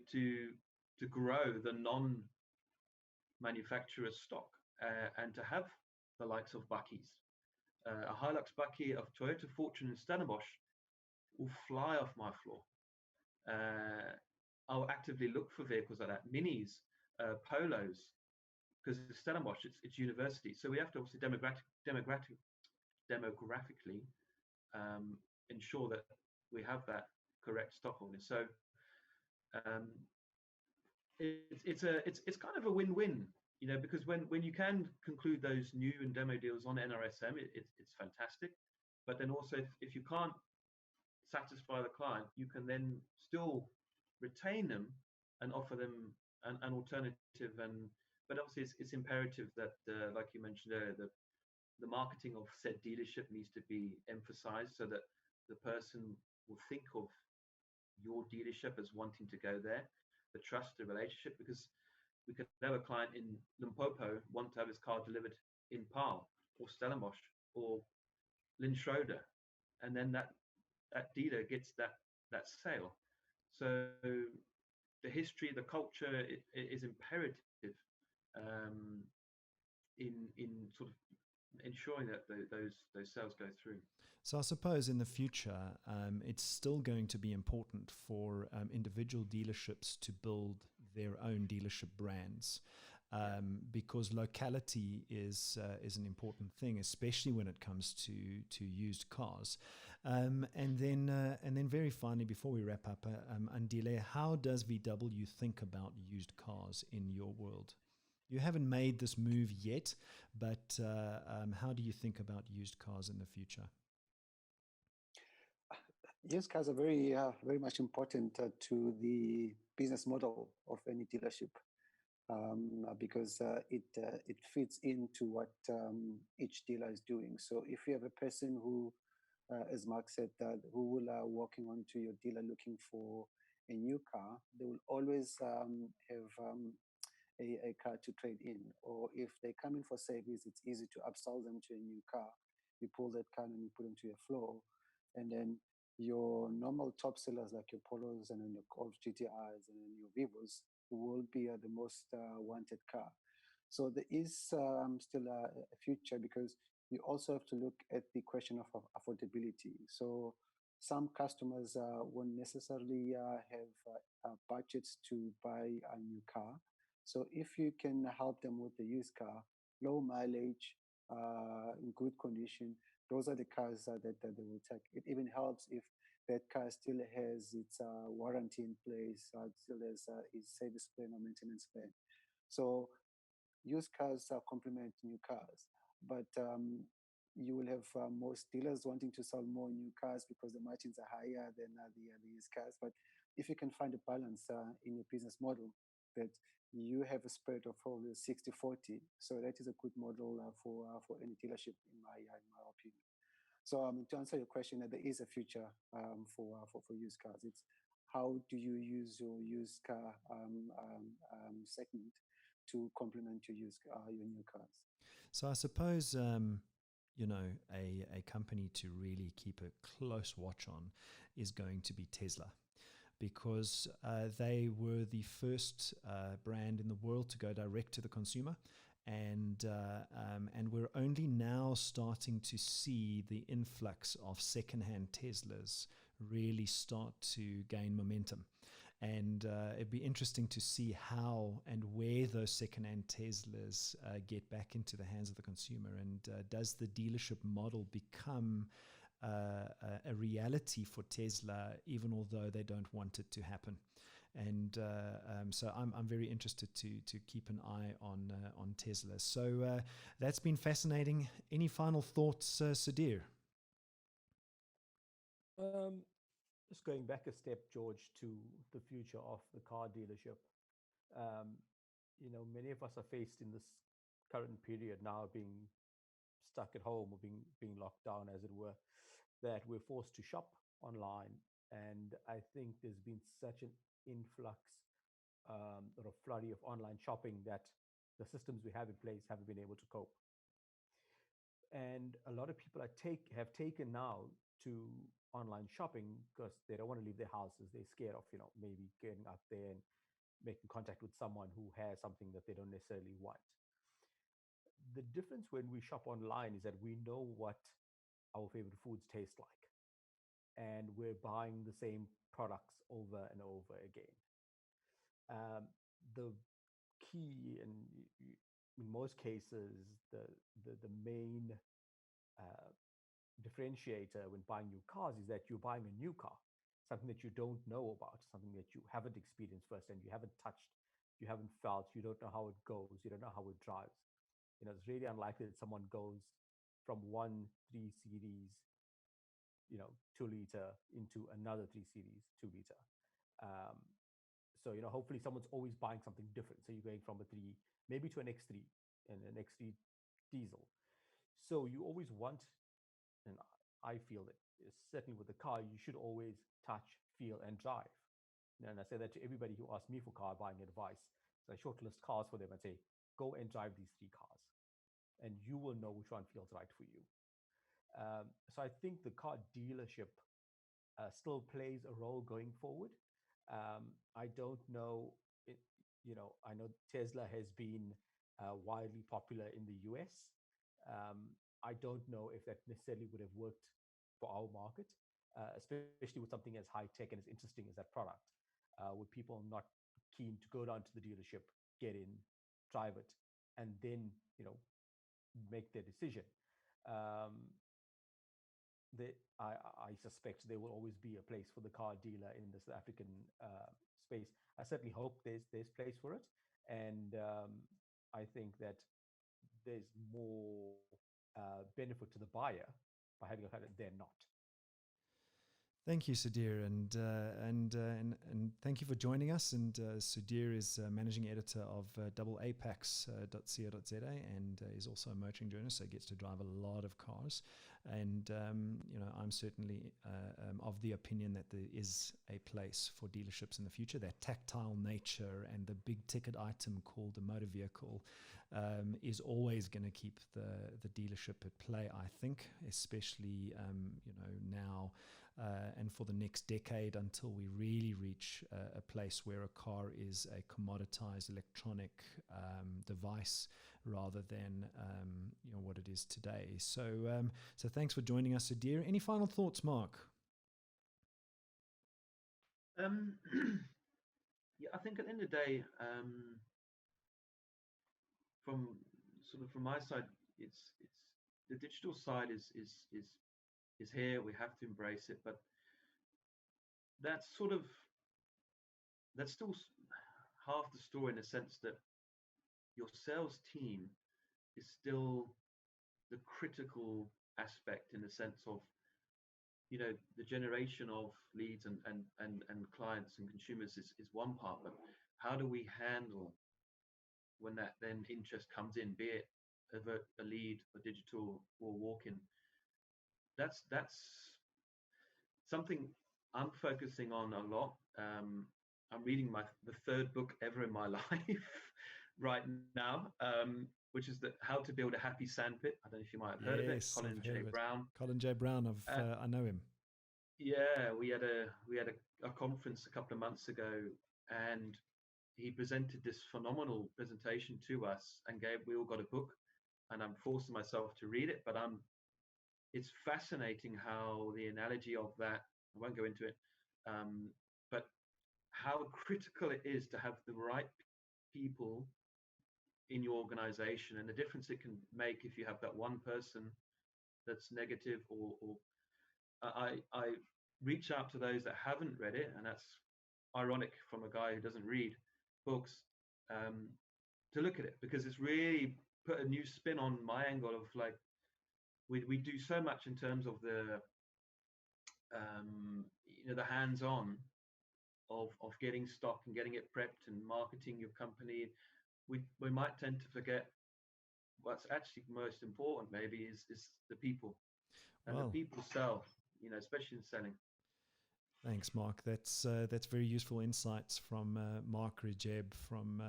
S3: grow the non-manufacturer stock and to have the likes of Bucky's, a Hilux Bucky of Toyota, Fortune, and Stellenbosch will fly off my floor. I'll actively look for vehicles like that, Minis, Polos, because Stellenbosch, it's university. So we have to obviously demographically ensure that we have that correct stock holding. So it's kind of a win-win, you know, because when you can conclude those new and demo deals on NRSM, it's fantastic. But then also, if you can't satisfy the client, you can then still retain them and offer them an alternative. And but obviously it's imperative that, like you mentioned earlier, the marketing of said dealership needs to be emphasized so that the person will think of your dealership as wanting to go there, the trust, the relationship, because we could have a client in Limpopo want to have his car delivered in Paarl or Stellenbosch or Lynn Schroeder, and then that dealer gets that sale. So the history, the culture is imperative um, in sort of ensuring that those sales go through.
S1: So I suppose in the future, it's still going to be important for individual dealerships to build their own dealership brands, because locality is an important thing, especially when it comes to used cars. And then very finally, before we wrap up, Andile, how does VW think about used cars in your world? You haven't made this move yet, but how do you think about used cars in the future?
S2: Used cars are very much important to the business model of any dealership, because it fits into what each dealer is doing. So if you have a person who, as Mark said, who will walking onto your dealer looking for a new car, they will always have a car to trade in. Or if they come in for service, it's easy to upsell them to a new car. You pull that car and you put into your floor, and then your normal top sellers like your Polos and then your Golf GTIs and then your Vivos will be the most wanted car. So there is still a future, because you also have to look at the question of affordability. So some customers won't necessarily have budgets to buy a new car. So if you can help them with the used car, low mileage, in good condition, those are the cars that they will take. It even helps if that car still has its warranty in place, still has its service plan or maintenance plan. So used cars complement new cars, but you will have most dealers wanting to sell more new cars because the margins are higher than the used cars. But if you can find a balance in your business model, that you have a spread of probably 60-40, so that is a good model for any dealership, in my opinion. So to answer your question, there is a future for used cars. It's how do you use your used car segment to complement your new cars.
S1: So I suppose a company to really keep a close watch on is going to be Tesla, because they were the first brand in the world to go direct to the consumer. And we're only now starting to see the influx of secondhand Teslas really start to gain momentum. And it'd be interesting to see how and where those secondhand Teslas get back into the hands of the consumer. And does the dealership model become a reality for Tesla, even although they don't want it to happen? And so I'm very interested to keep an eye on Tesla. So that's been fascinating. Any final thoughts, Sudhir?
S4: Just going back a step, George, to the future of the car dealership. Many of us are faced in this current period now, being stuck at home or being locked down, as it were, that we're forced to shop online. And I think there's been such an influx or a flurry of online shopping that the systems we have in place haven't been able to cope. And a lot of people have taken now to online shopping because they don't want to leave their houses. They're scared of, maybe getting up there and making contact with someone who has something that they don't necessarily want. The difference when we shop online is that we know what our favorite foods taste like, and we're buying the same products over and over again. The key, and in most cases, the main differentiator when buying new cars is that you're buying a new car, something that you don't know about, something that you haven't experienced first, and you haven't touched, you haven't felt, you don't know how it goes, you don't know how it drives. It's really unlikely that someone goes from one 3 Series 2 liter into another 3 Series 2 liter. So, hopefully someone's always buying something different. So you're going from a 3 maybe to an X3 and an X3 diesel. So you always want, and I feel that certainly with the car, you should always touch, feel, and drive. And I say that to everybody who asks me for car buying advice. So I shortlist cars for them and say, go and drive these 3 cars, and you will know which one feels right for you. So I think the car dealership still plays a role going forward. I don't know, I know Tesla has been widely popular in the US. I don't know if that necessarily would have worked for our market, especially with something as high tech and as interesting as that product. With people not keen to go down to the dealership, get in, drive it, and then make their decision. I suspect there will always be a place for the car dealer in the South African space. I certainly hope there's place for it, and I think that there's more benefit to the buyer by having a car than not.
S1: Thank you, Sudhir, and thank you for joining us. And Sudhir is managing editor of doubleapex.co.za and is also a motoring journalist, so gets to drive a lot of cars. And I'm certainly of the opinion that there is a place for dealerships in the future. That tactile nature and the big ticket item called the motor vehicle is always going to keep the dealership at play, I think, especially now. And for the next decade, until we really reach a place where a car is a commoditized electronic device rather than what it is today. So thanks for joining us, Sudhir. Any final thoughts, Mark?
S3: Yeah, I think at the end of the day, from my side, it's the digital side is here. We have to embrace it, but that's still half the story, in the sense that your sales team is still the critical aspect, in the sense of the generation of leads and clients and consumers is one part, but how do we handle when that then interest comes in, be it a lead, a digital, or walk-in? That's something I'm focusing on a lot. I'm reading the 3rd book ever in my life right now, which is How to Build a Happy Sandpit. I don't know if you might have heard of it. Colin J. Brown.
S1: Colin J. Brown, I know him.
S3: Yeah, we had a conference a couple of months ago, and he presented this phenomenal presentation to us, and we all got a book, and I'm forcing myself to read it, but it's fascinating how the analogy of that, I won't go into it, but how critical it is to have the right people in your organization, and the difference it can make if you have that one person that's negative, or I reach out to those that haven't read it, and that's ironic from a guy who doesn't read books, to look at it, because it's really put a new spin on my angle of like, we do so much in terms of the the hands-on of getting stock and getting it prepped and marketing your company. We might tend to forget what's actually most important, maybe, is the people, and the people sell, especially in selling.
S1: Thanks, Mark. That's very useful insights from Mark Rajeb from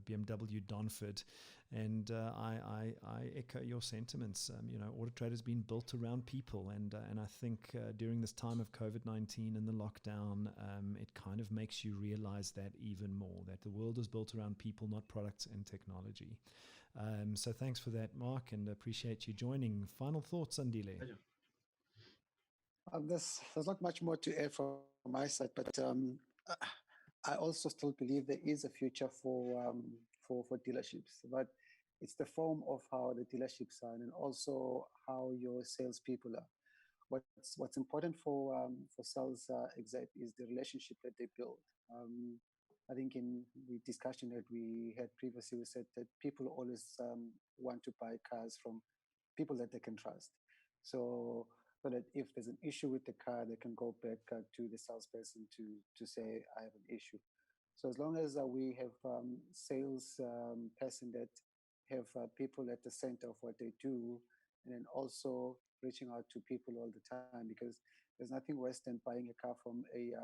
S1: BMW Donford, and I echo your sentiments. AutoTrader has been built around people, and I think during this time of COVID-19 and the lockdown, it kind of makes you realize that even more, that the world is built around people, not products and technology. So thanks for that, Mark, and appreciate you joining. Final thoughts, Andile?
S3: Pleasure.
S2: There's not much more to add from my side, but I also still believe there is a future for dealerships, but it's the form of how the dealerships are, and also how your salespeople are. What's important for sales exec is the relationship that they build. I think in the discussion that we had previously, we said that people always want to buy cars from people that they can trust. So that if there's an issue with the car, they can go back to the salesperson to say, I have an issue. So as long as we have sales person that have people at the center of what they do, and then also reaching out to people all the time, because there's nothing worse than buying a car from a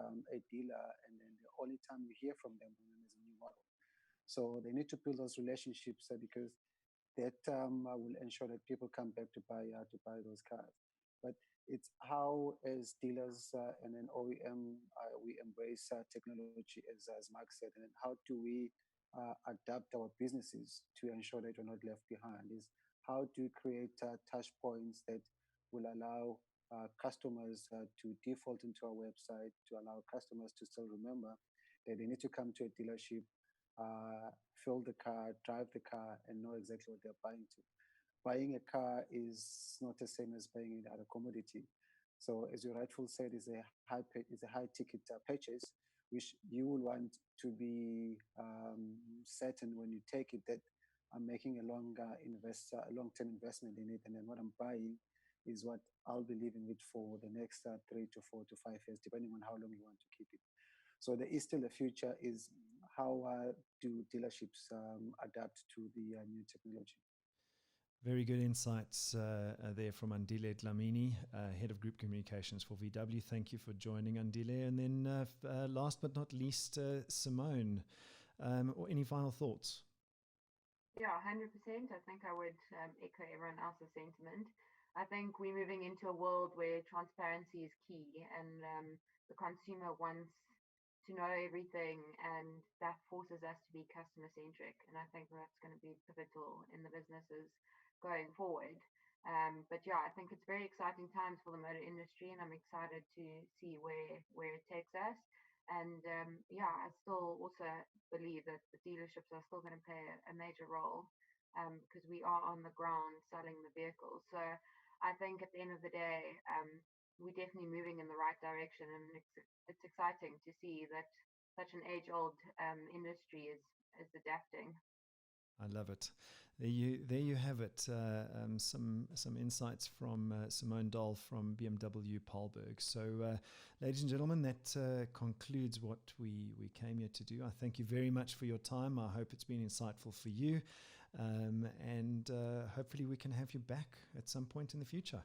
S2: dealer and then the only time you hear from them when there's a new model. So they need to build those relationships because that will ensure that people come back to buy those cars. But it's how, as dealers and then OEM, we embrace technology, as Mark said, and then how do we adapt our businesses to ensure that we're not left behind? Is how do we create touch points that will allow customers to default into our website, to allow customers to still remember that they need to come to a dealership, fill the car, drive the car, and know exactly what they're buying to. Buying a car is not the same as buying any other commodity. So, as you rightfully said, is a high ticket purchase, which you will want to be certain when you take it that I'm making a long term investment in it, and then what I'm buying is what I'll be living with for the next 3 to 4 to 5 years, depending on how long you want to keep it. So there is still a future. Is how do dealerships adapt to the new technology?
S1: Very good insights there from Andile Dlamini, Head of Group Communications for VW. Thank you for joining, Andile. And then last but not least, Simone, or any final thoughts?
S5: Yeah, 100%. I think I would echo everyone else's sentiment. I think we're moving into a world where transparency is key, and the consumer wants to know everything, and that forces us to be customer centric. And I think that's going to be pivotal in the businesses going forward. But yeah, I think it's very exciting times for the motor industry, and I'm excited to see where it takes us. And yeah, I still also believe that the dealerships are still going to play a major role because we are on the ground selling the vehicles. So I think at the end of the day, we're definitely moving in the right direction, and it's exciting to see that such an age-old industry is adapting.
S1: I love it. There you have it. Some insights from Simone Dahl from BMW Paarlberg. So, ladies and gentlemen, that concludes what we came here to do. I thank you very much for your time. I hope it's been insightful for you, and hopefully we can have you back at some point in the future.